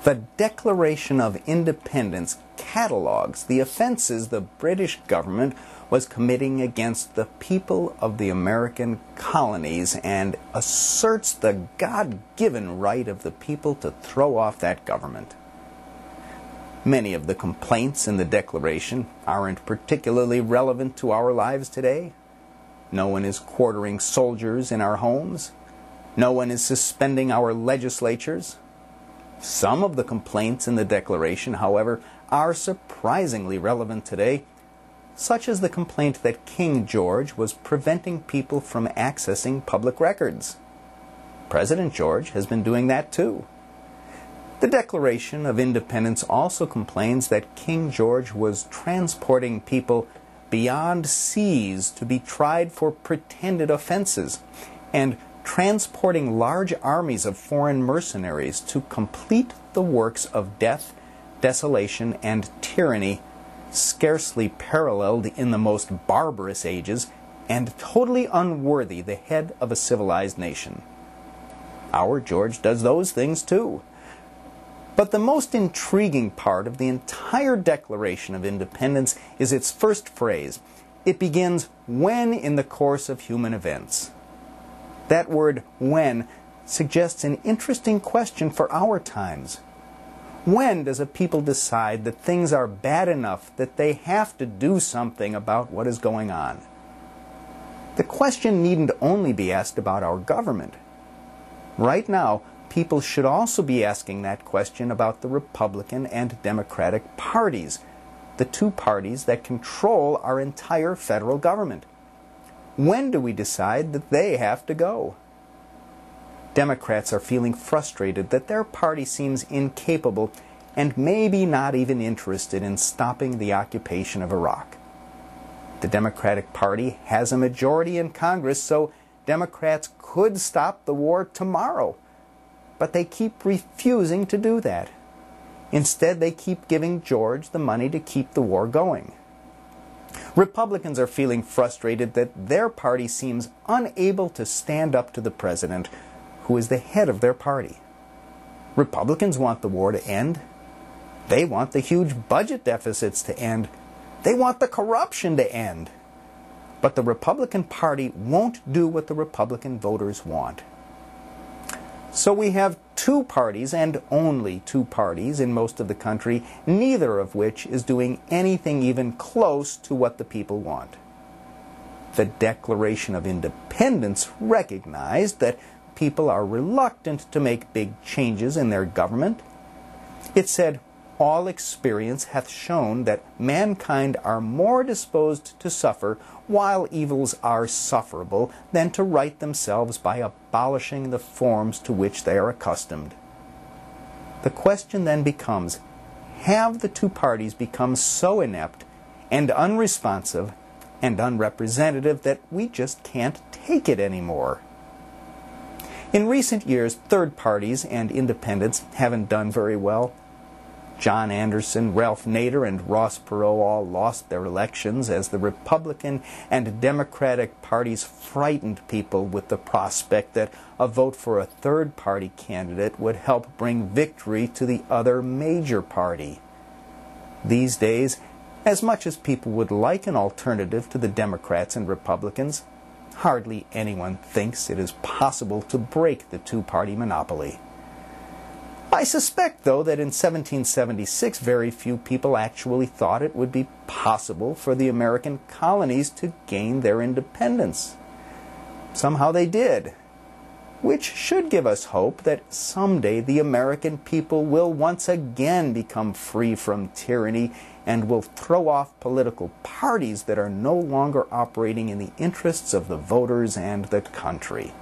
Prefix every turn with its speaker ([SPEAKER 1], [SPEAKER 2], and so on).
[SPEAKER 1] The Declaration of Independence catalogs the offenses the British government was committing against the people of the American colonies and asserts the God-given right of the people to throw off that government. Many of the complaints in the Declaration aren't particularly relevant to our lives today. No one is quartering soldiers in our homes. No one is suspending our legislatures. Some of the complaints in the Declaration, however, are surprisingly relevant today, such as the complaint that King George was preventing people from accessing public records. President George has been doing that too. The Declaration of Independence also complains that King George was transporting people beyond seas to be tried for pretended offenses, and transporting large armies of foreign mercenaries to complete the works of death, desolation, and tyranny scarcely paralleled in the most barbarous ages and totally unworthy the head of a civilized nation. Our George does those things too. But the most intriguing part of the entire Declaration of Independence is its first phrase. It begins, "when in the course of human events." That word, when, suggests an interesting question for our times. When does a people decide that things are bad enough that they have to do something about what is going on? The question needn't only be asked about our government. Right now, people should also be asking that question about the Republican and Democratic parties, the two parties that control our entire federal government. When do we decide that they have to go? Democrats are feeling frustrated that their party seems incapable and maybe not even interested in stopping the occupation of Iraq. The Democratic Party has a majority in Congress, so Democrats could stop the war tomorrow. But they keep refusing to do that. Instead, they keep giving George the money to keep the war going. Republicans are feeling frustrated that their party seems unable to stand up to the president, who is the head of their party. Republicans want the war to end. They want the huge budget deficits to end. They want the corruption to end. But the Republican Party won't do what the Republican voters want. So we have two parties, and only two parties, in most of the country, neither of which is doing anything even close to what the people want. The Declaration of Independence recognized that people are reluctant to make big changes in their government. It said, "All experience hath shown that mankind are more disposed to suffer while evils are sufferable than to right themselves by abolishing the forms to which they are accustomed." The question then becomes, have the two parties become so inept and unresponsive and unrepresentative that we just can't take it anymore? In recent years, third parties and independents haven't done very well. John Anderson, Ralph Nader, and Ross Perot all lost their elections as the Republican and Democratic parties frightened people with the prospect that a vote for a third-party candidate would help bring victory to the other major party. These days, as much as people would like an alternative to the Democrats and Republicans, hardly anyone thinks it is possible to break the two-party monopoly. I suspect, though, that in 1776 very few people actually thought it would be possible for the American colonies to gain their independence. Somehow they did, which should give us hope that someday the American people will once again become free from tyranny and will throw off political parties that are no longer operating in the interests of the voters and the country.